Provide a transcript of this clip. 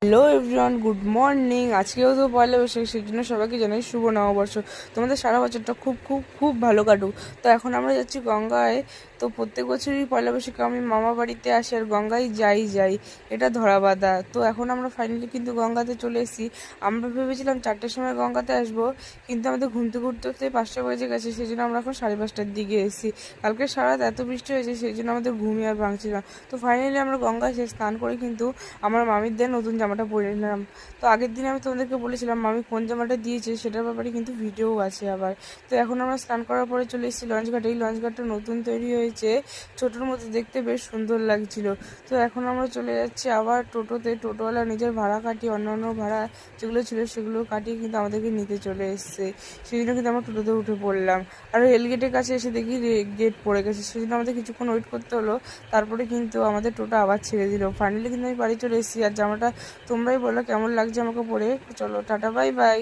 Hello everyone, good morning. আজকেও তো পয়লা বৈশাখ, সেই জন্য সবাইকে জানাই শুভ নববর্ষ। তোমাদের সারা বছরটা খুব খুব খুব ভালো কাটুক। তো এখন আমরা যাচ্ছি গঙ্গায়। তো প্রত্যেক বছরই পয়লা বৈশাখে আমি মামা বাড়িতে আসি আর গঙ্গায় যাই, এটা ধরা বাঁধা। তো এখন আমরা ফাইনালি কিন্তু গঙ্গাতে চলে এসেছি। আমরা ভেবেছিলাম 4টার সময় গঙ্গাতে আসবো, কিন্তু আমাদের ঘুরতে ঘুরতে 5টা বেজে গেছে, সেই জন্য আমরা এখন 5:30টার দিকে এসেছি। কালকে সারা রাত এত বৃষ্টি হয়েছে, সেই জন্য আমাদের ঘুমই আর ভাঙছিল না। তো ফাইনালি আমরা গঙ্গায় এসে স্নান করে কিন্তু আমার মামির দিয়ে নতুন জামাটা পরে নিলাম। তো আগের দিন আমি তোমাদেরকে বলেছিলাম মামি কোন জামাটা দিয়েছে, সেটার ব্যাপারে কিন্তু ভিডিও আছে আবার। তো এখন আমরা স্নান করার পরে চলে এসেছি লঞ্চ ঘাটে। এই লঞ্চ ঘাটটা নতুন তৈরি হয়েছে, ছোটোর মতো দেখতে বেশ সুন্দর লাগছিল। তো এখন আমরা চলে যাচ্ছি আবার টোটোতে। টোটোওয়ালা নিজের ভাড়া কাটিয়ে, অন্যান্য ভাড়া যেগুলো ছিল সেগুলো কাটিয়ে কিন্তু আমাদেরকে নিতে চলে এসছে। সেই জন্য কিন্তু আমরা টোটোতে উঠে পড়লাম। আর রেলগেটের কাছে এসে দেখি গেট পড়ে গেছে, সেই জন্য আমাদের কিছুক্ষণ ওয়েট করতে হলো। তারপরে কিন্তু আমাদের টোটো আবার ছেড়ে দিল। ফাইনালি কিন্তু আমি বাড়ি চলে এসেছি। আর জামাটা তোমরাই বলো কেমন লাগছে আমাকে পরে। চলো টাটা, বাই বাই।